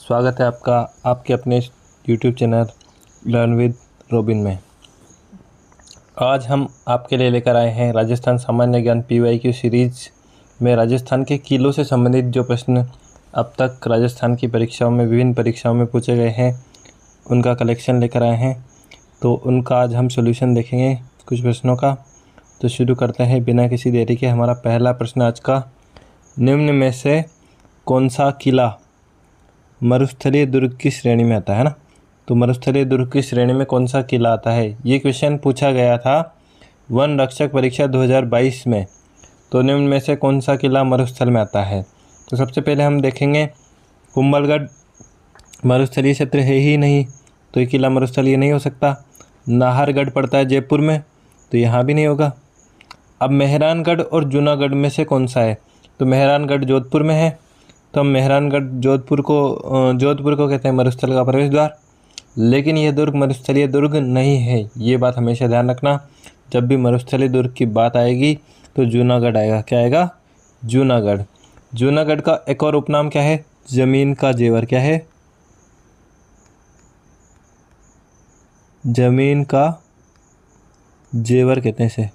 स्वागत है आपका आपके अपने YouTube channel learn with robin में। आज हम आपके लिए लेकर आए हैं राजस्थान सामान्य ज्ञान PYQ सीरीज में राजस्थान के किलों से संबंधित जो प्रश्न अब तक राजस्थान की परीक्षाओं में विभिन्न परीक्षाओं में पूछे गए हैं उनका कलेक्शन लेकर आए हैं। तो उनका आज हम सॉल्यूशन देखेंगे कुछ प्रश्नों का। तो शुरू करते हैं बिना किसी देरी के। हमारा पहला प्रश्न आज का, निम्न में से कौन सा किला मरुस्थलीय दुर्ग की श्रेणी में आता है ना। तो मरुस्थलीय दुर्ग की श्रेणी में कौन सा किला आता है, ये क्वेश्चन पूछा गया था वन रक्षक परीक्षा 2022 में। तो निम्न में से कौन सा किला मरुस्थल में आता है। तो सबसे पहले हम देखेंगे कुंभलगढ़ मरुस्थलीय क्षेत्र है ही नहीं, तो ये किला मरुस्थलीय नहीं हो सकता। नाहरगढ़ पड़ता है जयपुर में, तो यहाँ भी नहीं होगा। अब मेहरानगढ़ और जूनागढ़ में से कौन सा है, तो मेहरानगढ़ जोधपुर में है, तो हम मेहरानगढ़ जोधपुर को कहते हैं मरुस्थल का प्रवेश द्वार। लेकिन यह दुर्ग मरुस्थलीय दुर्ग नहीं है, ये बात हमेशा ध्यान रखना। जब भी मरुस्थलीय दुर्ग की बात आएगी तो जूनागढ़ आएगा। क्या आएगा? जूनागढ़। जूनागढ़ का एक और उपनाम क्या है? जमीन का जेवर। क्या है? जमीन का जेवर कहते हैं इसे, है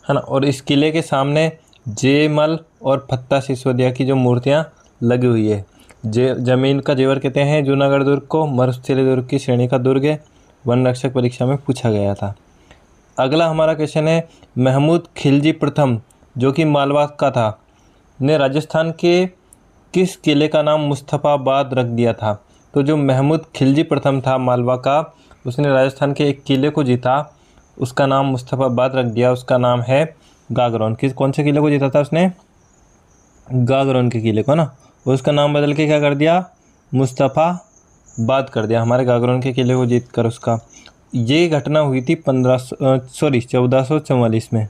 ना। और इस किले के सामने जयमल और फत्ता सिसोदिया की जो मूर्तियां लगी हुई है। जमीन का जेवर कहते हैं जूनागढ़ दुर्ग को, मरुस्थलीय दुर्ग की श्रेणी का दुर्ग है। वन रक्षक परीक्षा में पूछा गया था। अगला हमारा क्वेश्चन है, महमूद खिलजी प्रथम जो कि मालवा का था ने राजस्थान के किस किले का नाम मुस्तफाबाद रख दिया था। तो जो महमूद खिलजी प्रथम था मालवा का, उसने राजस्थान के एक किले को जीता, उसका नाम मुस्तफाबाद रख दिया। उसका नाम है गागरोन। कौन से किले को जीता था उसने? गागरोन के किले को ना। और उसका नाम बदल के क्या कर दिया? मुस्तफाबाद कर दिया। हमारे गागरोन के किले को जीत कर उसका। ये घटना हुई थी 1444 में,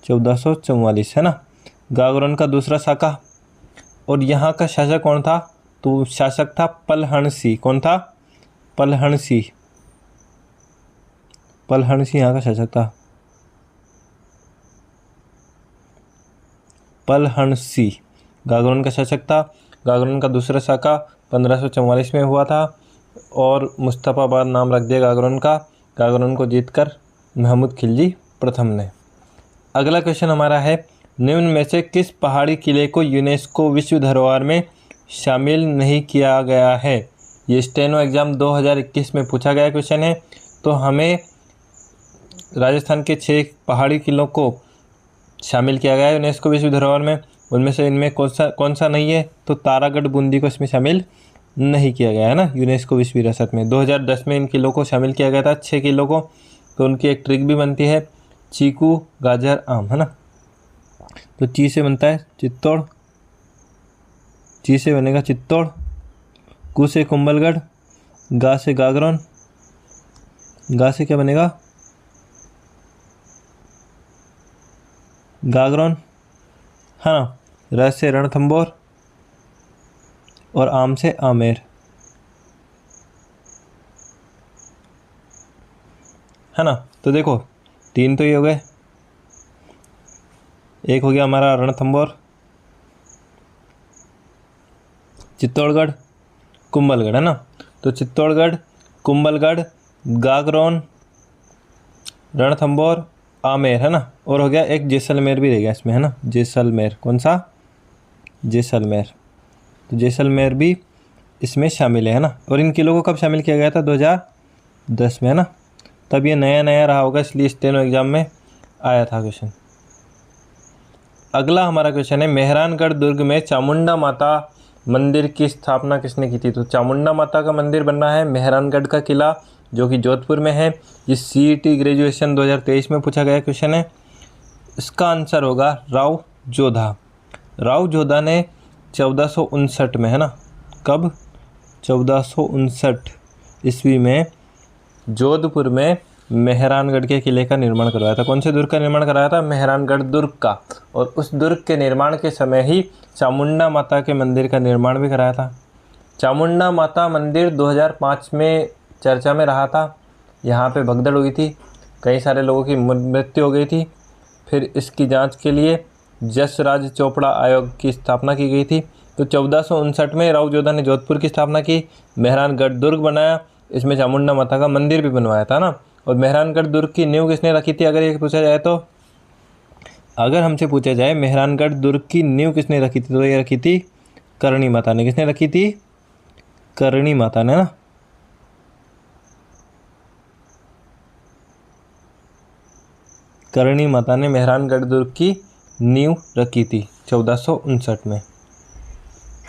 1444 है ना। गागरोन का दूसरा साका। और यहाँ का शासक कौन था? तो शासक था पलहणसी। कौन था? पलहणसी। पलहणसी यहाँ का शासक था, पलहणसी गागरोन का शासक था। गागरोन का दूसरा साका 1544 में हुआ था और मुस्तफाबाद नाम रख दिया गागरोन का। गागरोन को जीतकर महमूद खिलजी प्रथम ने। अगला क्वेश्चन हमारा है, निम्न में से किस पहाड़ी किले को यूनेस्को विश्व धरोहर में शामिल नहीं किया गया है। ये स्टेनो एग्जाम 2021 में पूछा गया क्वेश्चन है। तो हमें राजस्थान के 6 पहाड़ी किलों को शामिल किया गया है यूनेस्को विश्व धरोहर में। उनमें से इनमें कौन सा नहीं है? तो तारागढ़ बूंदी को इसमें शामिल नहीं किया गया है ना यूनेस्को विश्व विरासत में। 2010 में इन किलों को शामिल किया गया था, 6 किलों को। तो उनकी एक ट्रिक भी बनती है, चीकू गाजर आम, है ना। तो ची से बनता है चित्तौड़, ची से बनेगा चित्तौड़, कू से कुंभलगढ़, गा से गागरोन, गा से क्या बनेगा? गागरोन, है ना। र से रणथंबोर और आम से आमेर, है ना। तो देखो 3 तो ये हो गए। एक हो गया हमारा रणथंबोर, चित्तौड़गढ़, कुंभलगढ़, है ना। तो चित्तौड़गढ़, कुंभलगढ़, गागरोन, रणथंबोर, आमेर, है ना। और हो गया एक जैसलमेर भी रह गया इसमें, है ना। जैसलमेर, कौन सा? जैसलमेर। तो जैसलमेर भी इसमें शामिल है ना। और इन किलों को कब शामिल किया गया था? 2010 में, है ना। तब ये नया नया रहा होगा, इसलिए स्टेनो एग्जाम में आया था क्वेश्चन। अगला हमारा क्वेश्चन है, मेहरानगढ़ दुर्ग में चामुंडा माता मंदिर की स्थापना किसने की थी। तो चामुंडा माता का मंदिर बनना है मेहरानगढ़ का किला जो कि जोधपुर में है। ये CET ग्रेजुएशन 2023 में पूछा गया क्वेश्चन है। इसका आंसर होगा राव जोधा। राव जोधा ने 1459 में, है ना। कब? 1459 ईस्वी में जोधपुर में मेहरानगढ़ के किले का निर्माण करवाया था। कौन से दुर्ग का निर्माण कराया था? मेहरानगढ़ दुर्ग का। और उस दुर्ग के निर्माण के समय ही चामुंडा माता के मंदिर का निर्माण भी कराया था। चामुंडा माता मंदिर 2005 में चर्चा में रहा था। यहाँ पे भगदड़ हुई थी, कई सारे लोगों की मृत्यु हो गई थी। फिर इसकी जांच के लिए जसराज चोपड़ा आयोग की स्थापना की गई थी। तो 1459 में राव जोधा ने जोधपुर की स्थापना की, मेहरानगढ़ दुर्ग बनाया, इसमें चामुंडा माता का मंदिर भी बनवाया था ना। और मेहरानगढ़ दुर्ग की नींव किसने रखी थी, अगर ये पूछा जाए तो, अगर हमसे पूछा जाए मेहरानगढ़ दुर्ग की नींव किसने रखी थी, तो ये रखी थी करणी माता ने। किसने रखी थी, करणी माता ने ना। करणी माता ने मेहरानगढ़ दुर्ग की नींव रखी थी 1459 में।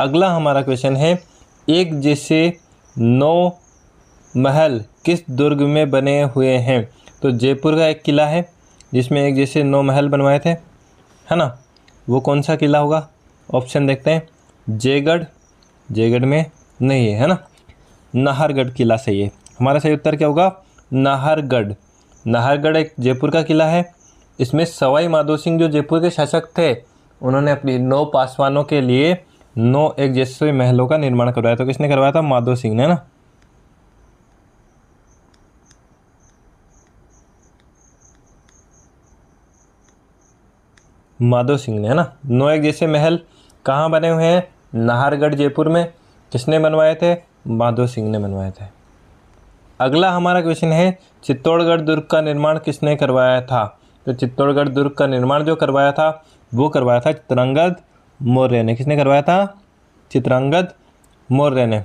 अगला हमारा क्वेश्चन है, एक जैसे 9 महल किस दुर्ग में बने हुए हैं। तो जयपुर का एक किला है जिसमें एक जैसे 9 महल बनवाए थे, है ना। वो कौन सा किला होगा, ऑप्शन देखते हैं। जयगढ़, जयगढ़ में नहीं है ना। नाहरगढ़ किला सही है। हमारा सही उत्तर क्या होगा, नाहरगढ़। नाहरगढ़ एक जयपुर का किला है। इसमें सवाई माधो सिंह जो जयपुर के शासक थे, उन्होंने अपनी 9 पासवानों के लिए 9 एक जैसे महलों का निर्माण करवाया। तो किसने करवाया था, माधो सिंह ने ना। माधो सिंह ने, है ना। 9 एक जैसे महल कहाँ बने हुए हैं, नाहरगढ़ जयपुर में। किसने बनवाए थे, माधो सिंह ने बनवाए थे। अगला हमारा क्वेश्चन है, चित्तौड़गढ़ दुर्ग का निर्माण किसने करवाया था। तो चित्तौड़गढ़ दुर्ग का निर्माण जो करवाया था, वो करवाया था चित्रांगद मौर्य ने। किसने करवाया था, चित्रांगद मौर्य ने।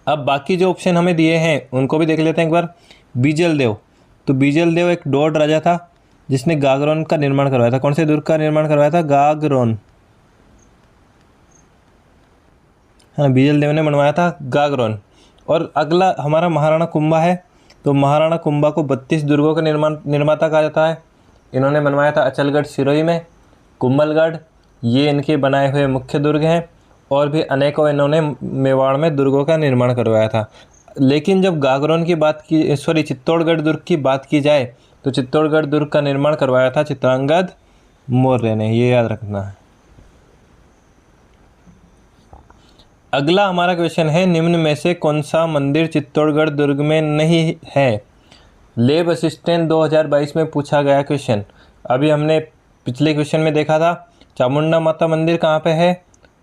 अब बाकी जो ऑप्शन हमें दिए हैं उनको भी देख लेते हैं एक बार। बीजल देव, तो बीजल देव एक डोड राजा था जिसने गागरोन का निर्माण करवाया था। कौन से दुर्ग का निर्माण करवाया था, गागरोन, हाँ, बीजल देव ने बनवाया था गागरोन। और अगला हमारा महाराणा कुंभा है। तो महाराणा कुंभा को 32 दुर्गों का निर्माता कहा जाता है। इन्होंने बनवाया था अचलगढ़ सिरोही में, कुंभलगढ़, ये इनके बनाए हुए मुख्य दुर्ग हैं। और भी अनेकों इन्होंने मेवाड़ में दुर्गों का निर्माण करवाया था। लेकिन जब गागरोन की बात की, चित्तौड़गढ़ दुर्ग की बात की जाए, तो चित्तौड़गढ़ दुर्ग का निर्माण करवाया था चित्रांगद मौर्य ने, ये याद रखना है। अगला हमारा क्वेश्चन है, निम्न में से कौन सा मंदिर चित्तौड़गढ़ दुर्ग में नहीं है। लेब असिस्टेंट 2022 में पूछा गया क्वेश्चन। अभी हमने पिछले क्वेश्चन में देखा था चामुंडा माता मंदिर कहाँ पे है,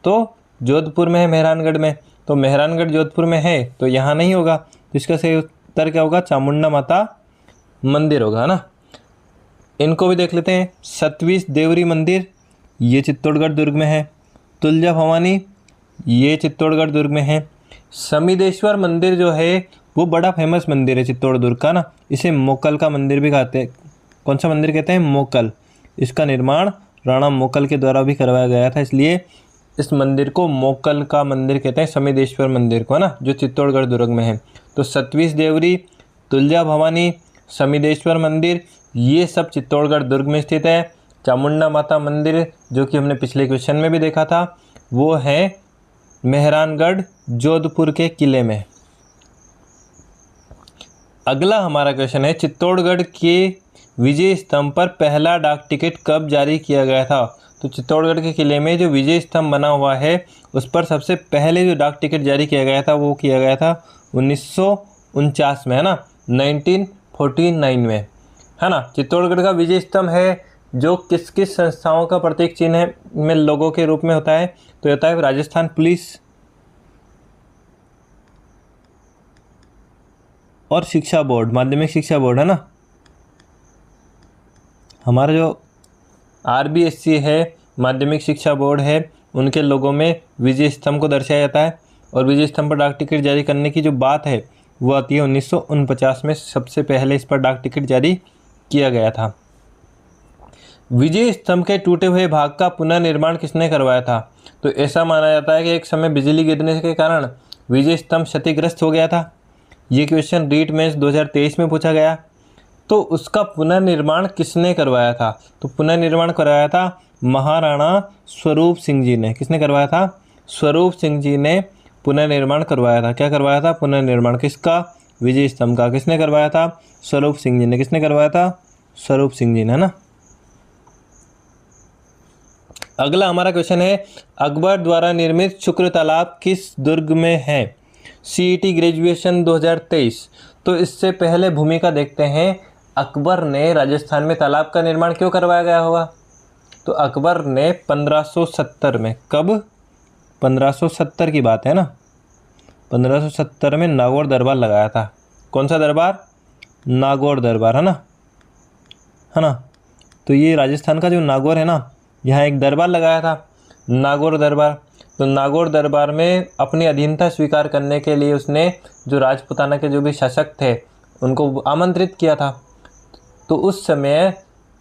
तो जोधपुर में है, मेहरानगढ़ में। तो मेहरानगढ़ जोधपुर में है तो यहाँ नहीं होगा। तो इसका सही उत्तर क्या होगा, चामुंडा माता मंदिर होगा, है ना। इनको भी देख लेते हैं। सतवीस देवरी मंदिर, ये चित्तौड़गढ़ दुर्ग में है। तुलजा भवानी, ये चित्तौड़गढ़ दुर्ग में है। समिदेश्वर मंदिर जो है वो बड़ा फेमस मंदिर है चित्तौड़ दुर्ग का ना। इसे मोकल का मंदिर भी कहते हैं। कौन सा मंदिर कहते हैं, मोकल। इसका निर्माण राणा मोकल के द्वारा भी करवाया गया था, इसलिए इस मंदिर को मोकल का मंदिर कहते हैं, समिदेश्वर मंदिर को, है ना, जो चित्तौड़गढ़ दुर्ग में है। तो सतवीस देवरी, तुलजा भवानी, समिदेश्वर मंदिर, ये सब चित्तौड़गढ़ दुर्ग में स्थित है। चामुंडा माता मंदिर जो कि हमने पिछले क्वेश्चन में भी देखा था, वो है मेहरानगढ़ जोधपुर के किले में। अगला हमारा क्वेश्चन है, चित्तौड़गढ़ के विजय स्तंभ पर पहला डाक टिकट कब जारी किया गया था। तो चित्तौड़गढ़ के किले में जो विजय स्तंभ बना हुआ है उस पर सबसे पहले जो डाक टिकट जारी किया गया था वो किया गया था 1949 में, है ना, 1949 में, है ना। चित्तौड़गढ़ का विजय स्तंभ है जो किस किस संस्थाओं का प्रतीक चिन्ह है में लोगों के रूप में होता है, तो होता है राजस्थान पुलिस और शिक्षा बोर्ड, माध्यमिक शिक्षा बोर्ड, है ना। हमारा जो RBSC है, माध्यमिक शिक्षा बोर्ड है, उनके लोगों में विजय स्तंभ को दर्शाया जाता है। और विजय स्तंभ पर डाक टिकट जारी करने की जो बात है वो आती है 1949 में, सबसे पहले इस पर डाक टिकट जारी किया गया था। विजय स्तंभ के टूटे हुए भाग का पुनर्निर्माण किसने करवाया था। तो ऐसा माना जाता है कि एक समय बिजली गिरने के कारण विजय स्तंभ क्षतिग्रस्त हो गया था। ये क्वेश्चन रीट मेंस 2023 में पूछा गया। तो उसका पुनर्निर्माण किसने करवाया था। तो पुनर्निर्माण करवाया था महाराणा स्वरूप सिंह जी ने। किसने करवाया था, स्वरूप सिंह जी ने पुनर्निर्माण करवाया था। क्या करवाया था, पुनर्निर्माण किसका, विजय स्तंभ का। किसने करवाया था, स्वरूप सिंह जी ने। किसने करवाया था, स्वरूप सिंह जी ने, है ना। अगला हमारा क्वेश्चन है, अकबर द्वारा निर्मित शुक्र तालाब किस दुर्ग में है। CET graduation 2023। तो इससे पहले भूमिका देखते हैं, अकबर ने राजस्थान में तालाब का निर्माण क्यों करवाया गया होगा। तो अकबर ने 1570 में, कब, 1570 की बात है ना। 1570 में नागौर दरबार लगाया था। कौन सा दरबार? नागौर दरबार, है ना। तो ये राजस्थान का जो नागौर है ना, यहाँ एक दरबार लगाया था, नागौर दरबार। तो नागौर दरबार में अपनी अधीनता स्वीकार करने के लिए उसने जो राजपूताना के जो भी शासक थे उनको आमंत्रित किया था। तो उस समय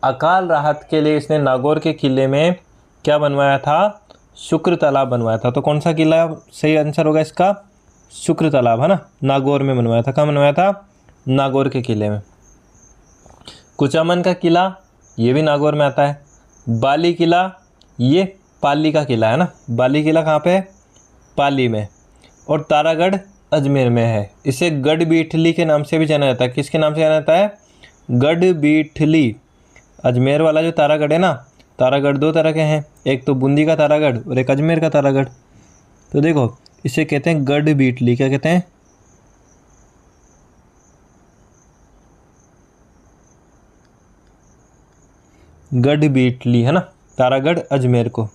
अकाल राहत के लिए इसने नागौर के किले में क्या बनवाया था? शुक्र तालाब बनवाया था। तो कौन सा किला सही आंसर होगा इसका? शुक्र तालाब, है ना। नागौर में बनवाया था। कहाँ बनवाया था? नागौर के किले में। कुचामन का किला, ये भी नागौर में आता है। बाली किला, ये पाली का किला है ना। बाली किला कहाँ पे है? पाली में। और तारागढ़ अजमेर में है। इसे गढ़बीठली के नाम से भी जाना जाता है। किसके नाम से जाना जाता है? गढ़बीठली। अजमेर वाला जो तारागढ़ है ना, तारागढ़ दो तरह के हैं, एक तो बूंदी का तारागढ़ और एक अजमेर का तारागढ़। तो देखो इसे कहते हैं गढ़बीठली। क्या कहते हैं? गढ़बीठली, है ना, तारागढ़ अजमेर को।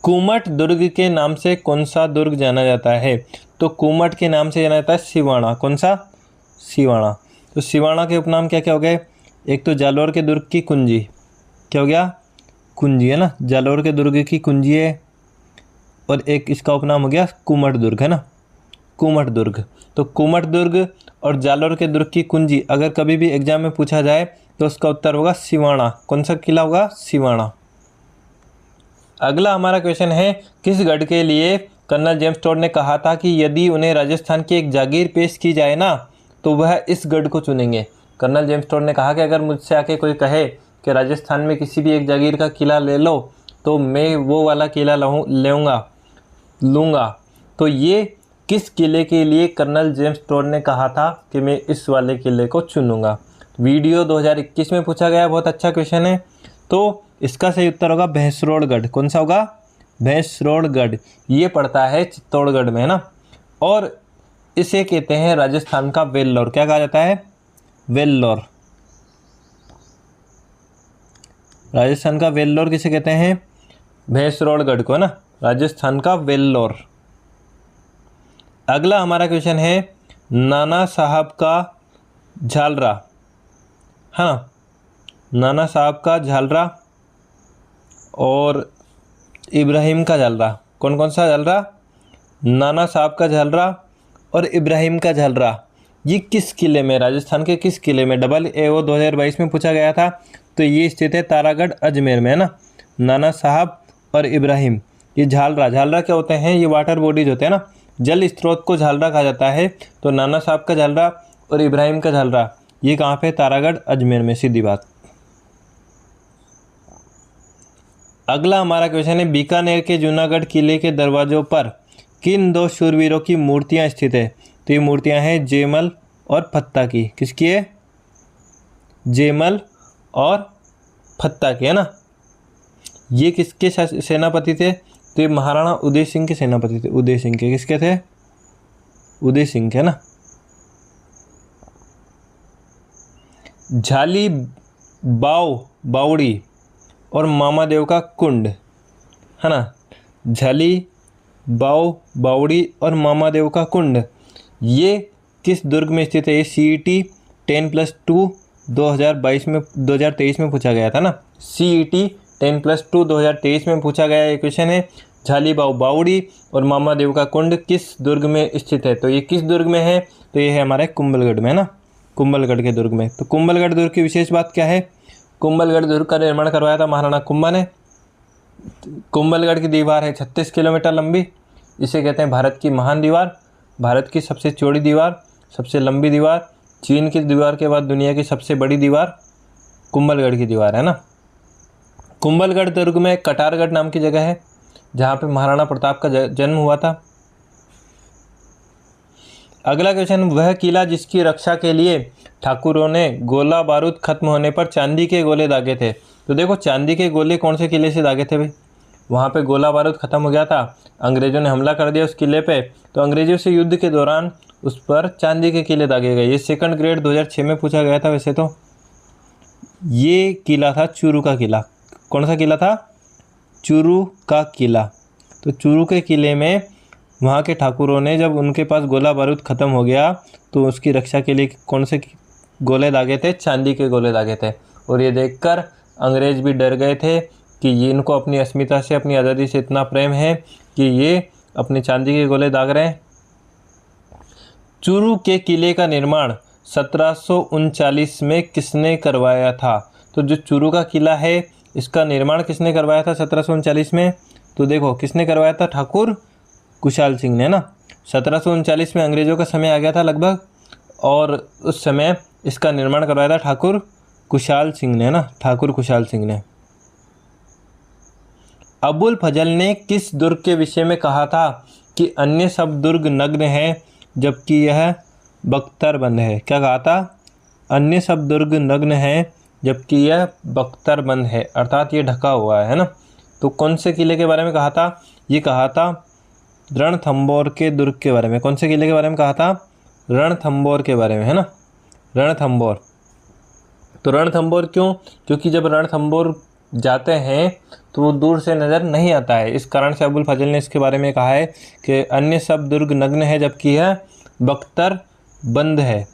कुमट दुर्ग के नाम से कौन सा दुर्ग जाना जाता है? तो कुमट के नाम से जाना जाता है सिवाना। कौन सा? सिवाना। तो सिवाना के उपनाम क्या क्या हो गए? एक तो जालोर के दुर्ग की कुंजी, क्या हो गया? कुंजी, है ना। जालोर के दुर्ग की कुंजी है। और एक इसका उपनाम हो गया कुमट दुर्ग, है ना, कुमट दुर्ग। तो कुमट दुर्ग और जालोर के दुर्ग की कुंजी अगर कभी भी एग्जाम में पूछा जाए तो उसका उत्तर होगा सिवाना। कौन सा किला होगा? सिवाना। अगला हमारा क्वेश्चन है, किस गढ़ के लिए कर्नल जेम्स टोड ने कहा था कि यदि उन्हें राजस्थान की एक जागीर पेश की जाए ना तो वह इस गढ़ को चुनेंगे? कर्नल जेम्स टोड ने कहा कि अगर मुझसे आके कोई कहे कि राजस्थान में किसी भी एक जागीर का किला ले लो तो मैं वो वाला किला लूँगा। तो ये किस किले के लिए कर्नल जेम्स टोड ने कहा था कि मैं इस वाले किले को चुनूँगा? वीडियो 2021 में पूछा गया, बहुत अच्छा क्वेश्चन है। तो इसका सही उत्तर होगा भैंसरोड़गढ़। कौन सा होगा? भैंसरोड़गढ़। ये पड़ता है चित्तौड़गढ़ में, है ना। और इसे कहते हैं राजस्थान का वेल्लोर। क्या कहा जाता है? वेल्लोर। राजस्थान का वेल्लोर किसे कहते हैं? भैंसरोड़गढ़ को, है ना, राजस्थान का वेल्लोर। अगला हमारा क्वेश्चन है, नाना साहब का झालरा, है ना, नाना साहब का झालरा और इब्राहिम का झालरा। कौन कौन सा झालरा? नाना साहब का झालरा और इब्राहिम का झालरा। ये किस किले में, राजस्थान के किस किले में? AO 2022 में पूछा गया था। तो ये स्थित है तारागढ़ अजमेर में, है ना। नाना साहब और इब्राहिम। ये झालरा क्या होते हैं? ये वाटर बॉडीज होते हैं ना, जल स्रोत को झालरा कहा जाता है। तो नाना साहब का झालरा और इब्राहिम का झालरा ये कहाँ पे? तारागढ़ अजमेर में, सीधी बात। अगला हमारा क्वेश्चन है, बीकानेर के जूनागढ़ किले के दरवाजों पर किन दो शूरवीरों की मूर्तियां स्थित है? तो ये मूर्तियां हैं जेमल और फत्ता की। किसकी है? जेमल और फत्ता की, है ना। ये किसके सेनापति थे? तो ये महाराणा उदय सिंह के सेनापति थे। उदय सिंह के। किसके थे? उदय सिंह के, है ना। झाली बावड़ी और मामादेव का कुंड, है ना। झाली बावड़ी और मामादेव का कुंड ये किस दुर्ग में स्थित है? ये CET 10+2 2023 में पूछा गया था ना। CET 10+2 2023 में पूछा गया ये क्वेश्चन है। झाली बावड़ी और मामादेव का कुंड किस दुर्ग में स्थित है? तो ये किस दुर्ग में है? तो ये है हमारे कुंभलगढ़ में, है ना, कुंभलगढ़ के दुर्ग में। तो कुंभलगढ़ दुर्ग की विशेष बात क्या है? कुंभलगढ़ दुर्ग का निर्माण करवाया था महाराणा कुंभा ने। कुंभलगढ़ की दीवार है 36 किलोमीटर लंबी। इसे कहते हैं भारत की महान दीवार, भारत की सबसे चौड़ी दीवार, सबसे लंबी दीवार। चीन की दीवार के बाद दुनिया की सबसे बड़ी दीवार कुंभलगढ़ की दीवार है ना। कुंभलगढ़ दुर्ग में कटारगढ़ नाम की जगह है जहाँ पे महाराणा प्रताप का जन्म हुआ था। अगला क्वेश्चन, वह किला जिसकी रक्षा के लिए ठाकुरों ने गोला बारूद खत्म होने पर चांदी के गोले दागे थे। तो देखो चांदी के गोले कौन से किले से दागे थे भाई? वहाँ पे गोला बारूद ख़त्म हो गया था, अंग्रेज़ों ने हमला कर दिया उस किले पे, तो अंग्रेज़ों से युद्ध के दौरान उस पर चांदी के किले दागे गए। ये सेकंड ग्रेड 2006 में पूछा गया था। वैसे तो ये किला था चूरू का किला। कौन सा किला था? चूरू का किला। तो चूरू के किले में वहाँ के ठाकुरों ने जब उनके पास गोला बारूद ख़त्म हो गया तो उसकी रक्षा के लिए कौन से गोले दागे थे? चांदी के गोले दागे थे। और ये देखकर अंग्रेज़ भी डर गए थे कि ये इनको अपनी अस्मिता से, अपनी आज़ादी से इतना प्रेम है कि ये अपने चांदी के गोले दाग रहे हैं। चूरू के किले का निर्माण 1739 में किसने करवाया था? तो जो चूरू का किला है इसका निर्माण किसने करवाया था 1739 में? तो देखो किसने करवाया था? ठाकुर कुशाल सिंह ने ना। 1739 में अंग्रेज़ों का समय आ गया था लगभग, और उस समय इसका निर्माण करवाया था ठाकुर कुशाल सिंह ने ना, ठाकुर कुशाल सिंह ने। अबुल फजल ने किस दुर्ग के विषय में कहा था कि अन्य सब दुर्ग नग्न है जबकि यह बख्तरबंद है? क्या कहा था? अन्य सब दुर्ग नग्न है जबकि यह बख्तरबंद है, अर्थात ये ढका हुआ है ना। तो कौन से किले के बारे में कहा था? ये कहा था रणथंबोर के दुर्ग के बारे में। कौन से किले के बारे में कहा था? रणथंबोर के बारे में, है ना, रणथंबोर। तो रणथंबोर क्यों? क्योंकि जब रणथंबोर जाते हैं तो वो दूर से नज़र नहीं आता है, इस कारण से अबुल फजल ने इसके बारे में कहा है कि अन्य सब दुर्ग नग्न है जबकि यह बख्तर बंद है।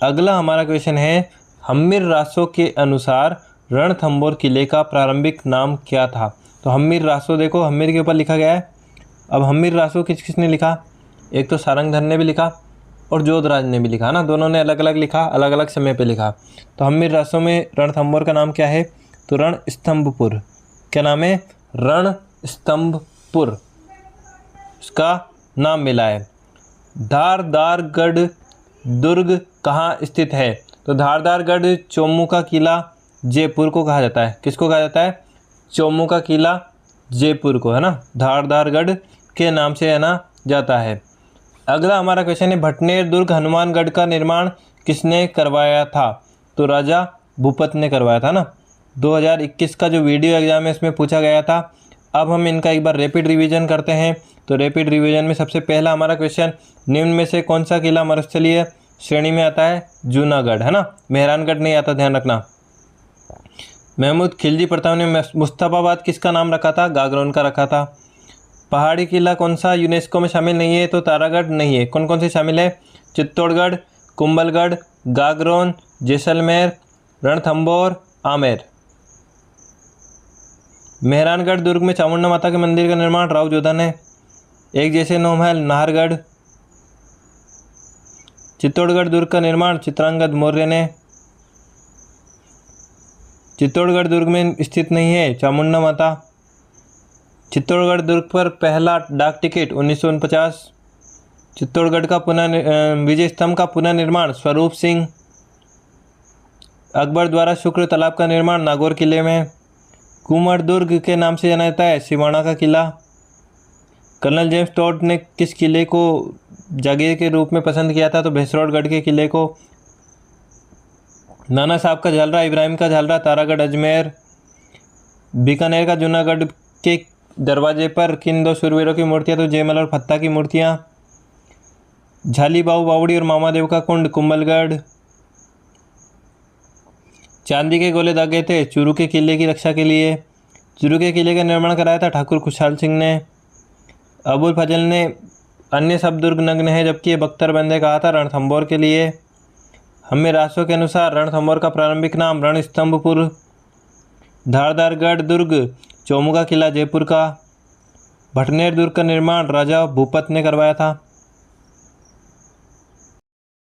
अगला हमारा क्वेश्चन है, हम्मीर रासो के अनुसार रणथंबोर किले का प्रारंभिक नाम क्या था? तो हम्मीर रासो देखो, हम्मीर के ऊपर लिखा गया है। अब हम्मीर रासो किसने लिखा? एक तो सारंगधर ने भी लिखा और जोधराज ने भी लिखा ना, दोनों ने अलग अलग लिखा, अलग अलग समय पे लिखा। तो हम्मीर रासो में रणथंबोर का नाम क्या है? तो रणस्तंभपुर। क्या नाम है? रणस्तंभपुर इसका नाम मिला है। धारदारगढ़ दुर्ग कहाँ स्थित है? तो धारदारगढ़ चोमू का किला जयपुर को कहा जाता है। किसको कहा जाता है? चोमू का किला जयपुर को, है ना, धारदारगढ़ के नाम से है ना जाता है। अगला हमारा क्वेश्चन है, भटनेर दुर्ग हनुमानगढ़ का निर्माण किसने करवाया था? तो राजा भूपत ने करवाया था ना। 2021 का जो वीडियो एग्जाम है इसमें पूछा गया था। अब हम इनका एक बार रैपिड रिवीजन करते हैं। तो रैपिड रिवीजन में सबसे पहला हमारा क्वेश्चन, निम्न में से कौन सा किला मरुस्थलीय श्रेणी में आता है? जूनागढ़, है ना, मेहरानगढ़ नहीं आता, ध्यान रखना। महमूद खिलजी प्रताप ने मुस्तफाबाद किसका नाम रखा था? गागरोन का रखा था। पहाड़ी किला कौन सा यूनेस्को में शामिल नहीं है? तो तारागढ़ नहीं है। कौन कौन से शामिल है? चित्तौड़गढ़, कुंभलगढ़, गागरोन, जैसलमेर, रणथंबोर, आमेर। मेहरानगढ़ दुर्ग में चामुंडा माता के मंदिर का निर्माण राव जोधा ने। एक जैसे 9 महल नाहरगढ़। चित्तौड़गढ़ दुर्ग का निर्माण चित्रांगद मौर्य ने। चित्तौड़गढ़ दुर्ग में स्थित नहीं है चामुंडा माता। चित्तौड़गढ़ दुर्ग पर पहला डाक टिकट 1949। चित्तौड़गढ़ का विजय स्तंभ का पुनर्निर्माण स्वरूप सिंह। अकबर द्वारा शुक्र तालाब का निर्माण नागौर किले में। कुंवर दुर्ग के नाम से जाना जाता है सिवाना का किला। कर्नल जेम्स टॉड ने किस किले को जागीर के रूप में पसंद किया था? तो भैंसरौड़गढ़ के किले को। नाना साहब का झालरा, इब्राहिम का झालरा, तारागढ़, अजमेर। बीकानेर का जूनागढ़ के दरवाजे पर किन 2 शूरवीरों की मूर्तियाँ? तो जयमल और फत्ता की मूर्तियाँ। झाली बाऊ बावड़ी और मामादेव का कुंड, कुंभलगढ़। चांदी के गोले दागे थे चूरू के किले की रक्षा के लिए। चूरू के किले का निर्माण कराया था ठाकुर खुशहाल सिंह ने। अबुल फजल ने अन्य सब दुर्ग नग्न है जबकि ये बख्तरबंद है कहा था रणथंबोर के लिए। हम्मीर रासो के अनुसार रणथंबोर का प्रारंभिक नाम रणस्तंभपुर। धारदारगढ़ दुर्ग चोमू का किला जयपुर का। भटनेर दुर्ग का निर्माण राजा भूपत ने करवाया था।